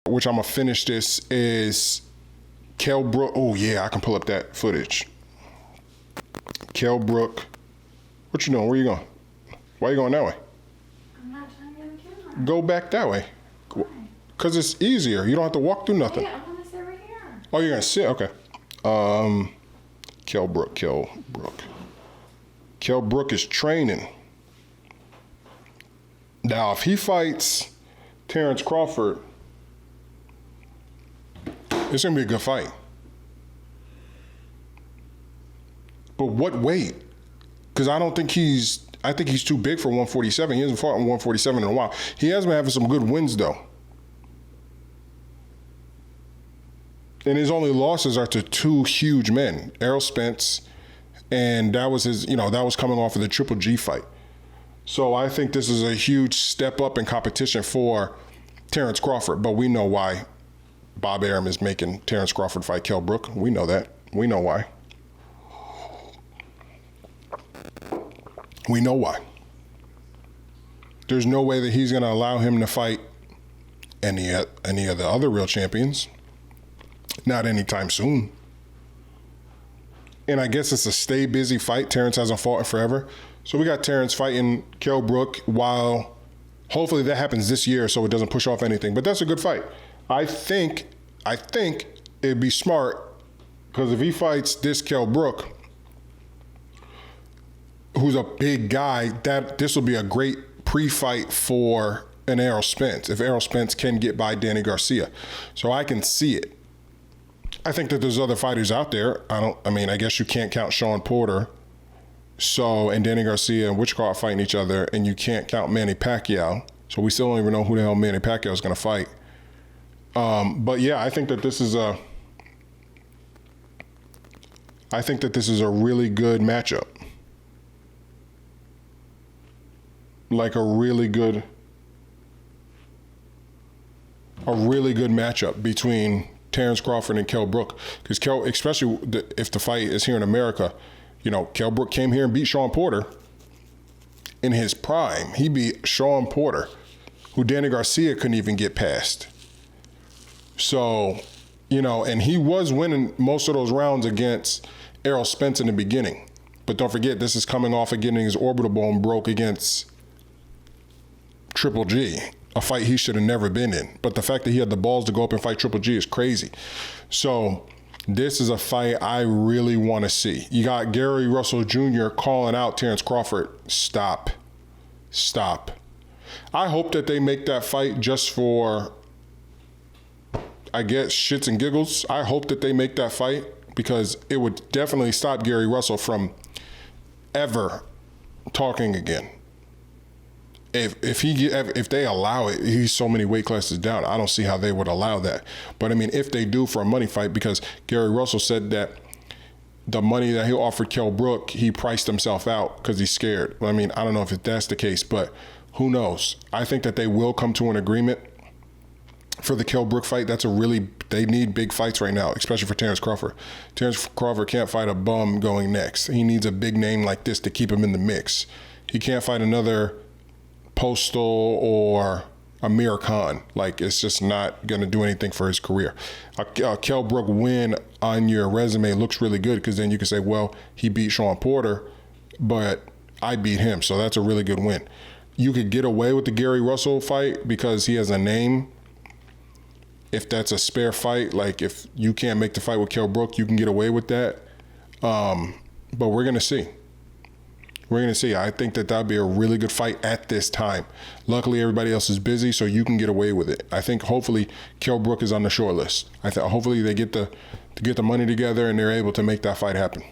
which I'm going to finish this, is Kell Brook. Oh, yeah, I can pull up that footage. Kell Brook. What you doing? Where you going? Why you going that way? I'm not trying to get on camera. Go back that way. Why? Because it's easier. You don't have to walk through nothing. Yeah, I want to sit right here. Oh, you're going to sit? Okay. Kell Brook. Kell Brook is training. Now, if he fights Terrence Crawford, it's going to be a good fight. But what weight? Because I think he's too big for 147. He hasn't fought in 147 in a while. He has been having some good wins, though. And his only losses are to two huge men, Errol Spence, and that was that was coming off of the Triple G fight. So I think this is a huge step up in competition for Terrence Crawford, but we know why Bob Arum is making Terrence Crawford fight Kell Brook. We know that. We know why. We know why. There's no way that he's going to allow him to fight any of the other real champions. Not anytime soon. And I guess it's a stay busy fight. Terrence hasn't fought in forever. So we got Terrence fighting Kell Brook while hopefully that happens this year so it doesn't push off anything. But that's a good fight. I think it'd be smart because if he fights this Kell Brook, who's a big guy, this will be a great pre-fight for an Errol Spence, if Errol Spence can get by Danny Garcia. So I can see it. I think that there's other fighters out there. I guess you can't count Sean Porter. And Danny Garcia and Wichita are fighting each other, and you can't count Manny Pacquiao. So we still don't even know who the hell Manny Pacquiao is going to fight. But yeah, I think that this is a really good matchup. Like a really good matchup between Terrence Crawford and Kell Brook. Because especially if the fight is here in America, Kell Brook came here and beat Sean Porter in his prime. He beat Sean Porter, who Danny Garcia couldn't even get past. So, and he was winning most of those rounds against Errol Spence in the beginning. But don't forget, this is coming off of getting his orbital bone broke against Triple G, a fight he should have never been in. But the fact that he had the balls to go up and fight Triple G is crazy. So this is a fight I really want to see. You got Gary Russell Jr. calling out Terrence Crawford. Stop. I hope that they make that fight just for, I guess, shits and giggles. I hope that they make that fight because it would definitely stop Gary Russell from ever talking again. If they allow it, he's so many weight classes down. I don't see how they would allow that. But if they do for a money fight, because Gary Russell said that the money that he offered Kell Brook, he priced himself out because he's scared. I don't know if that's the case, but who knows? I think that they will come to an agreement for the Kell Brook fight. They need big fights right now, especially for Terrence Crawford. Terrence Crawford can't fight a bum going next. He needs a big name like this to keep him in the mix. He can't fight another Postal or Amir Khan. It's just not going to do anything for his career. A Kell Brook win on your resume looks really good because then you can say, well, he beat Sean Porter, but I beat him. So that's a really good win. You could get away with the Gary Russell fight because he has a name. If that's a spare fight, if you can't make the fight with Kell Brook, you can get away with that. But we're going to see. I think that would be a really good fight at this time. Luckily, everybody else is busy, so you can get away with it. I think hopefully Kell Brook is on the short list. Hopefully they get the money together and they're able to make that fight happen.